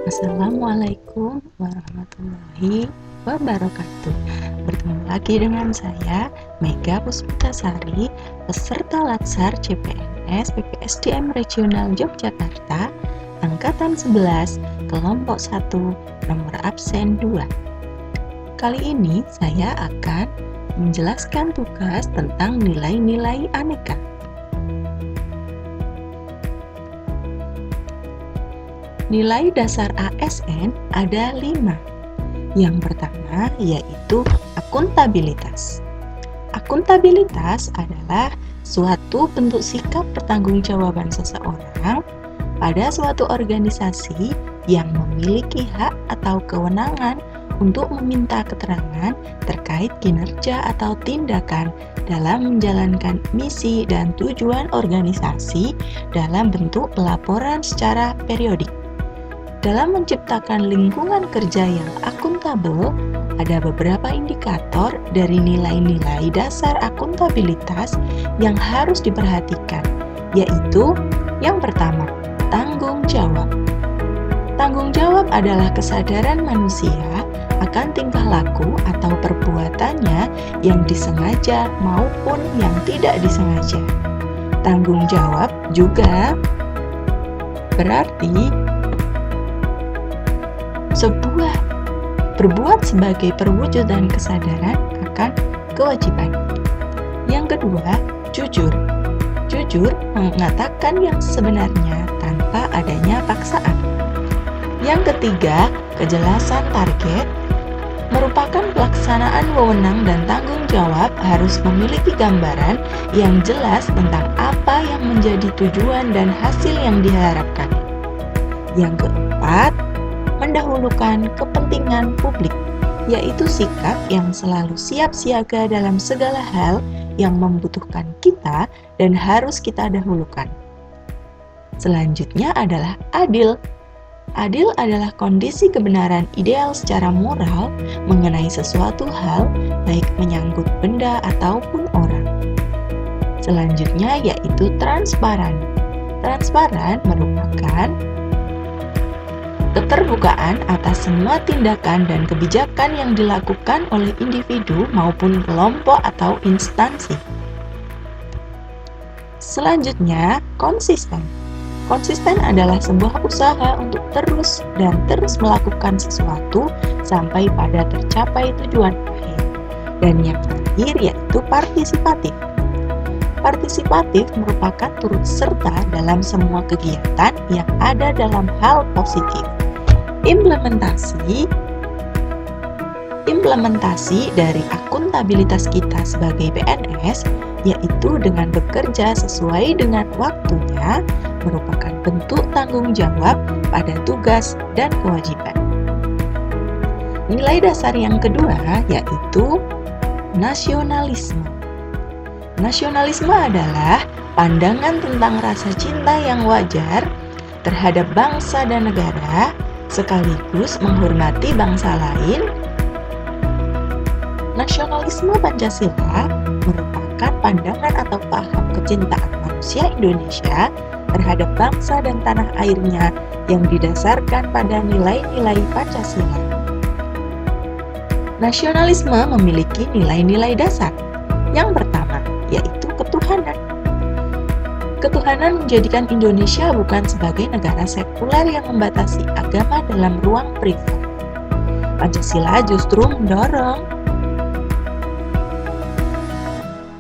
Assalamualaikum warahmatullahi wabarakatuh. Bertemu lagi dengan saya, Mega Puspitasari, peserta Latsar CPNS PPSDM Regional Yogyakarta, Angkatan 11, Kelompok 1, nomor absen 2. Kali ini saya akan menjelaskan tugas tentang nilai-nilai aneka. Nilai dasar ASN ada 5. Yang pertama yaitu akuntabilitas. Akuntabilitas adalah suatu bentuk sikap pertanggungjawaban seseorang pada suatu organisasi yang memiliki hak atau kewenangan untuk meminta keterangan terkait kinerja atau tindakan dalam menjalankan misi dan tujuan organisasi dalam bentuk pelaporan secara periodik. Dalam menciptakan lingkungan kerja yang akuntabel, ada beberapa indikator dari nilai-nilai dasar akuntabilitas yang harus diperhatikan, yaitu yang pertama, tanggung jawab. Tanggung jawab adalah kesadaran manusia akan tingkah laku atau perbuatannya yang disengaja maupun yang tidak disengaja. Tanggung jawab juga berarti berbuat sebagai perwujudan kesadaran akan kewajiban. Yang kedua, jujur. Jujur mengatakan yang sebenarnya tanpa adanya paksaan. Yang ketiga, kejelasan target merupakan pelaksanaan wewenang dan tanggung jawab harus memiliki gambaran yang jelas tentang apa yang menjadi tujuan dan hasil yang diharapkan. Yang keempat, mendahulukan kepentingan publik, yaitu sikap yang selalu siap siaga dalam segala hal yang membutuhkan kita dan harus kita dahulukan. Selanjutnya adalah adil. Adil adalah kondisi kebenaran ideal secara moral mengenai sesuatu hal, baik menyangkut benda ataupun orang. Selanjutnya yaitu transparan. Transparan merupakan keterbukaan atas semua tindakan dan kebijakan yang dilakukan oleh individu maupun kelompok atau instansi. Selanjutnya, konsisten. Konsisten adalah sebuah usaha untuk terus melakukan sesuatu sampai pada tercapai tujuan akhir. Dan yang terakhir yaitu partisipatif. Partisipatif merupakan turut serta dalam semua kegiatan yang ada dalam hal positif. Implementasi dari akuntabilitas kita sebagai PNS yaitu dengan bekerja sesuai dengan waktunya merupakan bentuk tanggung jawab pada tugas dan kewajiban. Nilai dasar yang kedua yaitu nasionalisme. Nasionalisme adalah pandangan tentang rasa cinta yang wajar terhadap bangsa dan negara sekaligus menghormati bangsa lain. Nasionalisme Pancasila merupakan pandangan atau paham kecintaan manusia Indonesia terhadap bangsa dan tanah airnya yang didasarkan pada nilai-nilai Pancasila. Nasionalisme memiliki nilai-nilai dasar. Yang pertama, yaitu ketuhanan. Ketuhanan menjadikan Indonesia bukan sebagai negara sekuler yang membatasi agama dalam ruang privat. Pancasila justru mendorong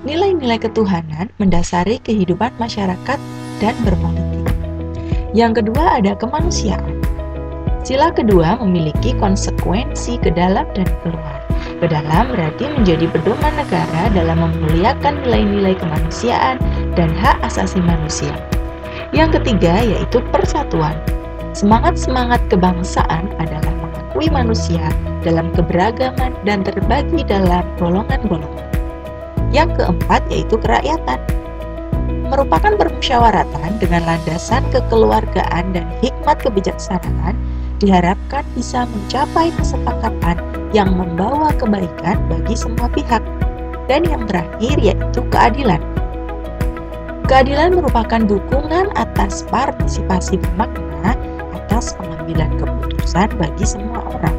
nilai-nilai ketuhanan mendasari kehidupan masyarakat dan berpolitik. Yang kedua ada kemanusiaan. Sila kedua memiliki konsekuensi ke dalam dan keluar. Ke dalam berarti menjadi pedoman negara dalam memuliakan nilai-nilai kemanusiaan dan hak asasi manusia. Yang ketiga yaitu persatuan. Semangat-semangat kebangsaan adalah mengakui manusia dalam keberagaman dan terbagi dalam golongan-golongan. Yang keempat yaitu kerakyatan. Merupakan permusyawaratan dengan landasan kekeluargaan dan hikmat kebijaksanaan diharapkan bisa mencapai kesepakatan yang membawa kebaikan bagi semua pihak. Dan yang terakhir yaitu keadilan. Keadilan merupakan dukungan atas partisipasi bermakna atas pengambilan keputusan bagi semua orang.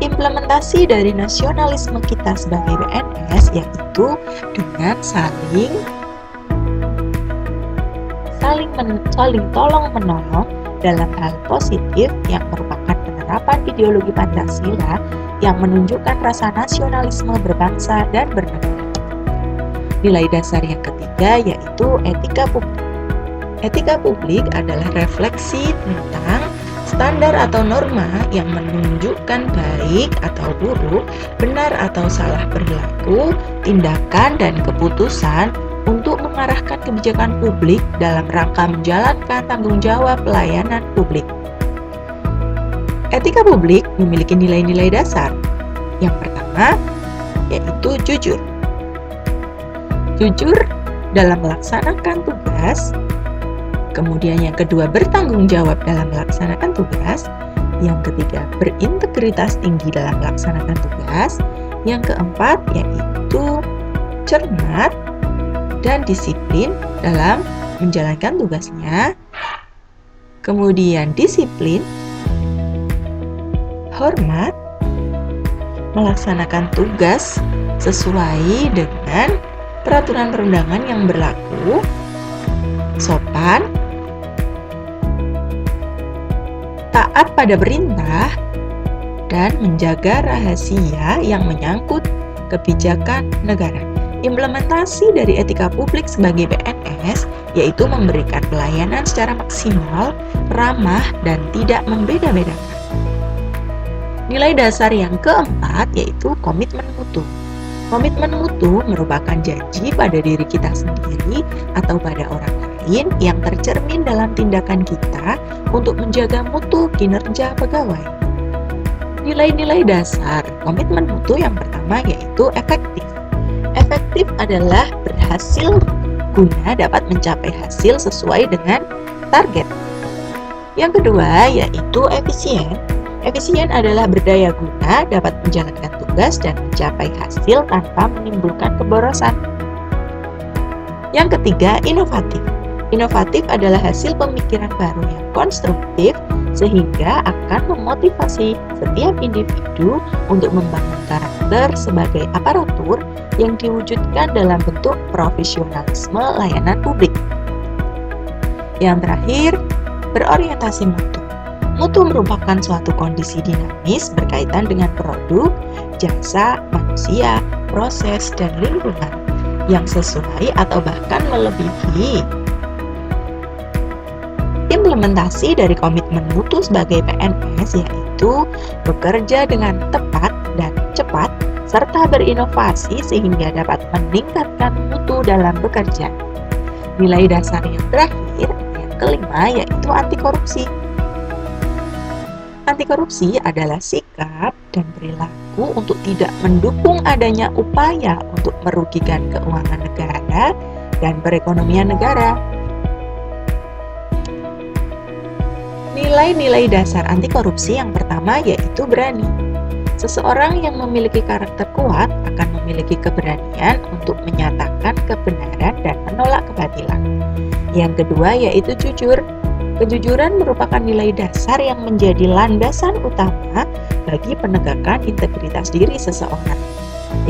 Implementasi dari nasionalisme kita sebagai PNS yaitu dengan saling tolong-menolong dalam hal positif yang merupakan penerapan ideologi Pancasila yang menunjukkan rasa nasionalisme berbangsa dan bernegara. Nilai dasar yang ketiga yaitu etika publik. Etika publik adalah refleksi tentang standar atau norma yang menunjukkan baik atau buruk, benar atau salah perilaku, tindakan, dan keputusan untuk mengarahkan kebijakan publik dalam rangka menjalankan tanggung jawab pelayanan publik. Etika publik memiliki nilai-nilai dasar. Yang pertama yaitu jujur. Jujur dalam melaksanakan tugas. Kemudian yang kedua, bertanggung jawab dalam melaksanakan tugas. Yang ketiga, berintegritas tinggi dalam melaksanakan tugas. Yang keempat, yaitu cermat dan disiplin dalam menjalankan tugasnya. Kemudian disiplin, hormat, melaksanakan tugas sesuai dengan peraturan perundangan yang berlaku, sopan, taat pada perintah, dan menjaga rahasia yang menyangkut kebijakan negara. Implementasi dari etika publik sebagai PNS yaitu memberikan pelayanan secara maksimal, ramah, dan tidak membeda-bedakan. Nilai dasar yang keempat yaitu komitmen mutu. Komitmen mutu merupakan janji pada diri kita sendiri atau pada orang lain yang tercermin dalam tindakan kita untuk menjaga mutu kinerja pegawai. Nilai-nilai dasar komitmen mutu yang pertama yaitu efektif. Efektif adalah berhasil guna dapat mencapai hasil sesuai dengan target. Yang kedua yaitu efisien. Efisien adalah berdaya guna dapat menjalankan tugas dan mencapai hasil tanpa menimbulkan keborosan. Yang ketiga, inovatif. Inovatif adalah hasil pemikiran baru yang konstruktif sehingga akan memotivasi setiap individu untuk membangun karakter sebagai aparatur yang diwujudkan dalam bentuk profesionalisme layanan publik. Yang terakhir, berorientasi mutu. Mutu merupakan suatu kondisi dinamis berkaitan dengan produk, jasa, manusia, proses, dan lingkungan yang sesuai atau bahkan melebihi. Implementasi dari komitmen mutu sebagai PNS yaitu bekerja dengan tepat dan cepat serta berinovasi sehingga dapat meningkatkan mutu dalam bekerja. Nilai dasar yang terakhir, yang kelima, yaitu anti korupsi. Anti korupsi adalah sikap dan perilaku untuk tidak mendukung adanya upaya untuk merugikan keuangan negara dan perekonomian negara. Nilai-nilai dasar anti korupsi yang pertama yaitu berani. Seseorang yang memiliki karakter kuat akan memiliki keberanian untuk menyatakan kebenaran dan menolak kebatilan. Yang kedua yaitu jujur. Kejujuran merupakan nilai dasar yang menjadi landasan utama bagi penegakan integritas diri seseorang.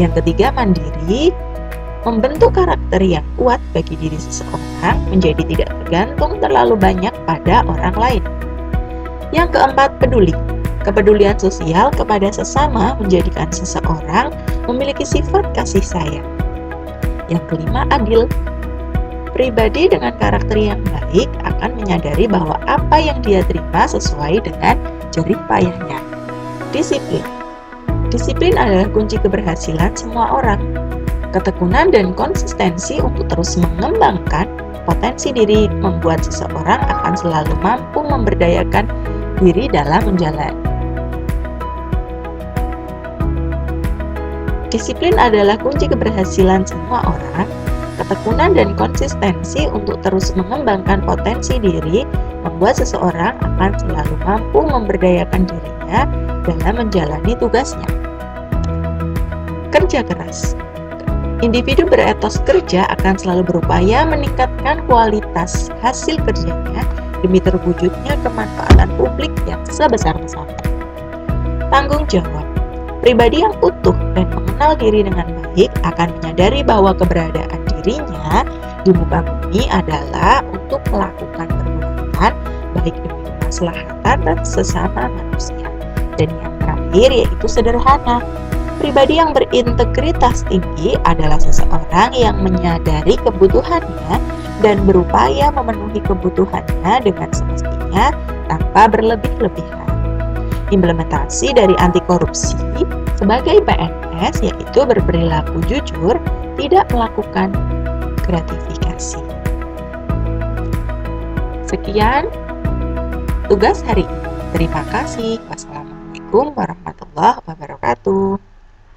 Yang ketiga, mandiri. Membentuk karakter yang kuat bagi diri seseorang menjadi tidak tergantung terlalu banyak pada orang lain. Yang keempat, peduli. Kepedulian sosial kepada sesama menjadikan seseorang memiliki sifat kasih sayang. Yang kelima, adil. Pribadi dengan karakter yang baik akan menyadari bahwa apa yang dia terima sesuai dengan jerih payahnya. Disiplin. Disiplin adalah kunci keberhasilan semua orang. Ketekunan dan konsistensi untuk terus mengembangkan potensi diri membuat seseorang akan selalu mampu memberdayakan diri dalam menjalani. Disiplin adalah kunci keberhasilan semua orang. Ketekunan dan konsistensi untuk terus mengembangkan potensi diri membuat seseorang akan selalu mampu memberdayakan dirinya dalam menjalani tugasnya. Kerja keras. Individu beretos kerja akan selalu berupaya meningkatkan kualitas hasil kerjanya demi terwujudnya kemanfaatan publik yang sebesar-besarnya. Tanggung jawab. Pribadi yang utuh dan mengenal diri dengan baik akan menyadari bahwa keberadaan dirinya di muka bumi adalah untuk melakukan perbuatan baik demi kemaslahatan dan sesama manusia. Dan yang terakhir yaitu sederhana. Pribadi yang berintegritas tinggi adalah seseorang yang menyadari kebutuhannya dan berupaya memenuhi kebutuhannya dengan semestinya tanpa berlebih-lebihan. Implementasi dari anti korupsi sebagai PNS yaitu berperilaku jujur, tidak melakukan gratifikasi. Sekian tugas hari ini. Terima kasih. Wassalamualaikum warahmatullahi wabarakatuh.